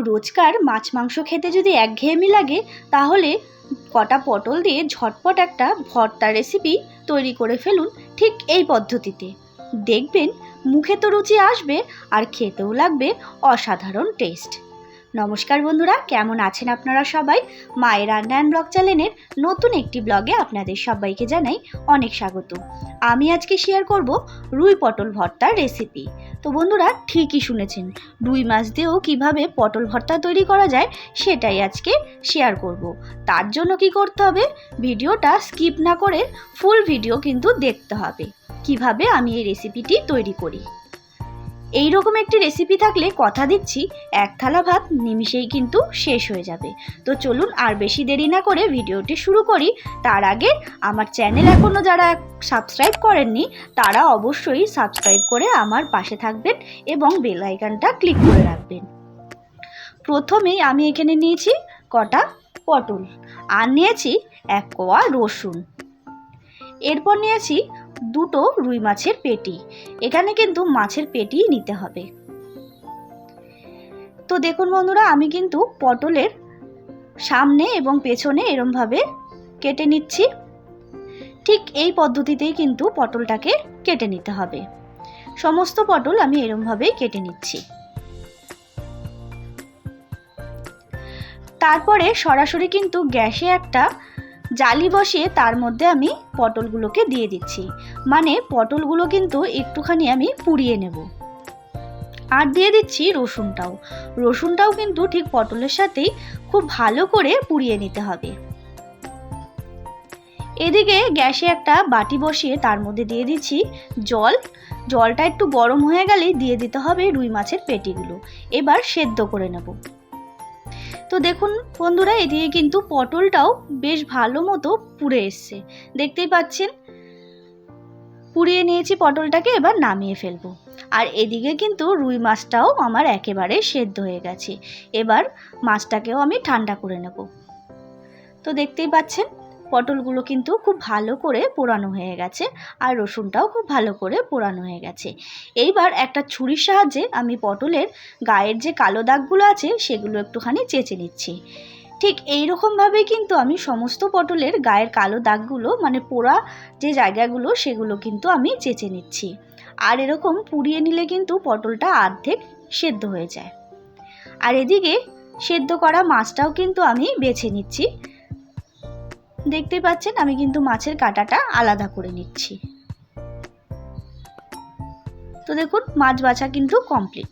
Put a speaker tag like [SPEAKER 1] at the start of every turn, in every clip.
[SPEAKER 1] রোজকার মাছ মাংস খেতে যদি একঘেয়েমি লাগে তাহলে কটা পটল দিয়ে ঝটপট একটা ভর্তার রেসিপি তৈরি করে ফেলুন ঠিক এই পদ্ধতিতে। দেখবেন মুখে তো রুচি আসবে আর খেতেও লাগবে অসাধারণ টেস্ট। নমস্কার বন্ধুরা, কেমন আছেন আপনারা সবাই? মায়ের রান্না অ্যান্ড ব্লগ চ্যানেলের নতুন একটি ব্লগে আপনাদের সবাইকে জানাই অনেক স্বাগত। আমি আজকে শেয়ার করব রুই পটল ভর্তার রেসিপি। তো বন্ধুরা, ঠিকই শুনেছেন, রুই মাছ দিয়েও কীভাবে পটল ভর্তা তৈরি করা যায় সেটাই আজকে শেয়ার করব। তার জন্য কি করতে হবে, ভিডিওটা স্কিপ না করে ফুল ভিডিও কিন্তু দেখতে হবে কিভাবে আমি এই রেসিপিটি তৈরি করি। এই রকম একটি রেসিপি থাকলে কথা দিচ্ছি এক থালা ভাত নিমিষেই কিন্তু শেষ হয়ে যাবে। তো চলুন আর বেশি দেরি না করে ভিডিওটি শুরু করি। তার আগে আমার চ্যানেল এখনও যারা সাবস্ক্রাইব করেননি তারা অবশ্যই সাবস্ক্রাইব করে আমার পাশে থাকবেন এবং বেল আইকনটা ক্লিক করে রাখবেন। প্রথমেই আমি এখানে নিয়েছি কটা পটল, আর নিয়েছি 1 কোয়া রসুন, এরপর নিয়েছি 2টো রুই মাছের পেটি। এখানে কিন্তু মাছের পেটিই নিতে হবে। তো দেখুন বন্ধুরা, আমি কিন্তু পটলের সামনে এবং পেছনে এরমভাবে কেটে নিচ্ছি। ঠিক এই পদ্ধতিতেই কিন্তু পটলটাকে কেটে নিতে হবে। সমস্ত পটল আমি এরমভাবেই কেটে নিচ্ছি। তারপরে সরাসরি কিন্তু গ্যাসে একটা জালি বসিয়ে তার মধ্যে আমি পটলগুলোকে দিয়ে দিচ্ছি। মানে পটলগুলো কিন্তু একটুখানি আমি পুড়িয়ে নেব। আর দিয়ে দিচ্ছি রসুনটাও কিন্তু ঠিক পটলের সাথেই খুব ভালো করে পুড়িয়ে নিতে হবে। এদিকে গ্যাসে একটা বাটি বসিয়ে তার মধ্যে দিয়ে দিচ্ছি জলটা একটু গরম হয়ে গেলেই দিয়ে দিতে হবে রুই মাছের পেটিগুলো। এবার সেদ্ধ করে নেব। তো দেখুন বন্ধুরা, এদিকে কিন্তু পটলটাও বেশ ভালো মতো পুড়ে এসছে, দেখতেই পাচ্ছেন। পুড়িয়ে নিয়েছি পটলটাকে, এবার নামিয়ে ফেলবো। আর এদিকে কিন্তু রুই মাছটাও আমার একেবারে সেদ্ধ হয়ে গেছে। এবার মাছটাকেও আমি ঠান্ডা করে নেব। তো দেখতেই পাচ্ছেন পটলগুলো কিন্তু খুব ভালো করে পোড়ানো হয়ে গেছে, আর রসুনটাও খুব ভালো করে পোড়ানো হয়ে গেছে। এইবার একটা ছুরির সাহায্যে আমি পটলের গায়ের যে কালো দাগগুলো আছে সেগুলো একটুখানি চেঁচে নিচ্ছি। ঠিক এই রকমভাবেই কিন্তু আমি সমস্ত পটলের গায়ের কালো দাগগুলো, মানে পোড়া যে জায়গাগুলো, সেগুলো কিন্তু আমি চেঁচে নিচ্ছি। আর এরকম পুড়িয়ে নিলে কিন্তু পটলটা অর্ধেক সেদ্ধ হয়ে যায়। আর এদিকে সেদ্ধ করা মাছটাও কিন্তু আমি বেছে নিচ্ছি। দেখতেই পাচ্ছেন আমি কিন্তু মাছের কাঁটাটা আলাদা করে নিচ্ছি। তো দেখুন মাছ বাছা কিন্তু কমপ্লিট।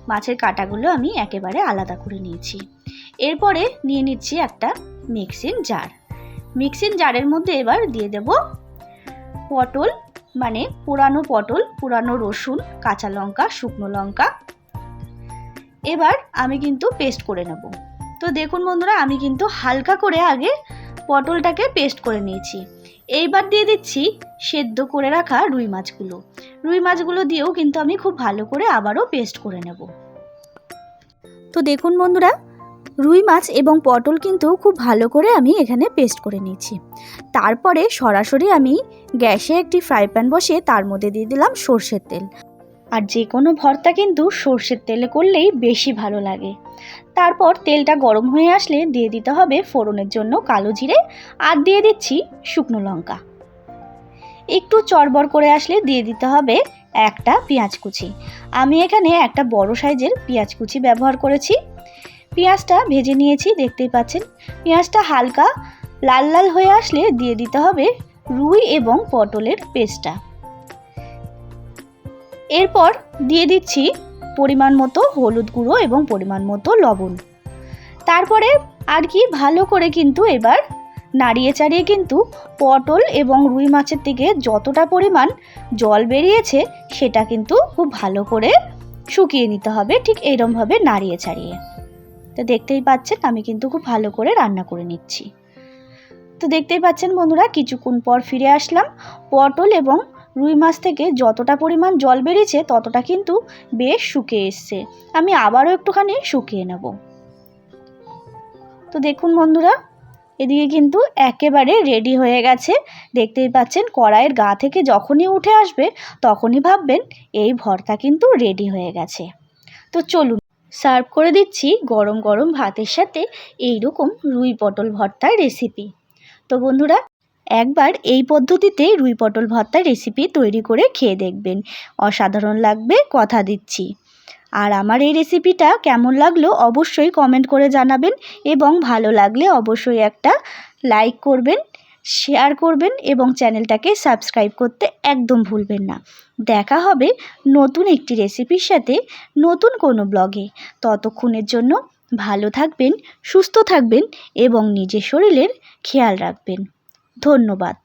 [SPEAKER 1] মাছের কাঁটাগুলো আমি একেবারে আলাদা করে নিয়েছি। এরপরে নিয়ে নিচ্ছি একটা মিক্সিং জারের মধ্যে এবার দিয়ে দেব পটল, মানে পোড়ানো পটল, পোড়ানো রসুন, কাঁচা লঙ্কা, শুকনো লঙ্কা। এবার আমি কিন্তু পেস্ট করে নেব। তো দেখুন বন্ধুরা, আমি কিন্তু হালকা করে আগে পটলটাকে পেস্ট করে নিয়েছি। এইবার দিয়ে দিচ্ছি সেদ্ধ করে রাখা রুই মাছগুলো দিয়েও কিন্তু আমি খুব ভালো করে আবারও পেস্ট করে নেব। তো দেখুন বন্ধুরা, রুই মাছ এবং পটল কিন্তু খুব ভালো করে আমি এখানে পেস্ট করে নিয়েছি। তারপরে সরাসরি আমি গ্যাসে একটি ফ্রাই প্যান বসিয়ে তার মধ্যে দিয়ে দিলাম সর্ষের তেল। আর যে কোনো ভর্তা কিন্তু সর্ষের তেলে করলেই বেশি ভালো লাগে। তারপর তেলটা গরম হয়ে আসলে দিয়ে দিতে হবে ফোড়নের জন্য কালো জিরে, আর দিয়ে দিচ্ছি শুকনো লঙ্কা। একটু চড়বড় করে আসলে দিয়ে দিতে হবে একটা পেঁয়াজ কুচি। আমি এখানে একটা বড় সাইজের পেঁয়াজ কুচি ব্যবহার করেছি। পেঁয়াজটা ভেজে নিয়েছি, দেখতেই পাচ্ছেন। পেঁয়াজটা হালকা লাল লাল হয়ে আসলে দিয়ে দিতে হবে রুই এবং পটলের পেস্টটা। এরপর দিয়ে দিচ্ছি পরিমাণ মতো হলুদ গুঁড়ো এবং পরিমাণ মতো লবণ। তারপরে আর কি ভালো করে কিন্তু এবার নাড়িয়ে চাড়িয়ে কিন্তু পটল এবং রুই মাছের থেকে যতটা পরিমাণ জল বেরিয়েছে সেটা কিন্তু খুব ভালো করে শুকিয়ে নিতে হবে, ঠিক এইরকমভাবে নাড়িয়ে চাড়িয়ে। তো দেখতেই পাচ্ছেন আমি কিন্তু খুব ভালো করে রান্না করে নিচ্ছি। তো দেখতেই পাচ্ছেন বন্ধুরা, কিছুক্ষণ পর ফিরে আসলাম। পটল এবং রুই মাছ থেকে যতটা পরিমাণ জল বেরিয়েছে ততটা কিন্তু বেশ শুকিয়ে এসছে। আমি আবারও একটুখানি শুকিয়ে নেব। তো দেখুন বন্ধুরা, এদিকে কিন্তু একেবারে রেডি হয়ে গেছে। দেখতেই পাচ্ছেন কড়াইয়ের গা থেকে যখনই উঠে আসবে তখনই ভাববেন এই ভর্তা কিন্তু রেডি হয়ে গেছে। তো চলুন সার্ভ করে দিচ্ছি গরম গরম ভাতের সাথে এইরকম রুই পটল ভর্তার রেসিপি। তো বন্ধুরা, একবার এই পদ্ধতিতে রুই পটল ভর্তার রেসিপি তৈরি করে খেয়ে দেখবেন, অসাধারণ লাগবে কথা দিচ্ছি। আর আমার এই রেসিপিটা কেমন লাগলো অবশ্যই কমেন্ট করে জানাবেন, এবং ভালো লাগলে অবশ্যই একটা লাইক করবেন, শেয়ার করবেন এবং চ্যানেলটাকে সাবস্ক্রাইব করতে একদম ভুলবেন না। দেখা হবে নতুন একটি রেসিপির সাথে নতুন কোনো ব্লগে। ততক্ষণের জন্য ভালো থাকবেন, সুস্থ থাকবেন এবং নিজের শরীরের খেয়াল রাখবেন। ধন্যবাদ।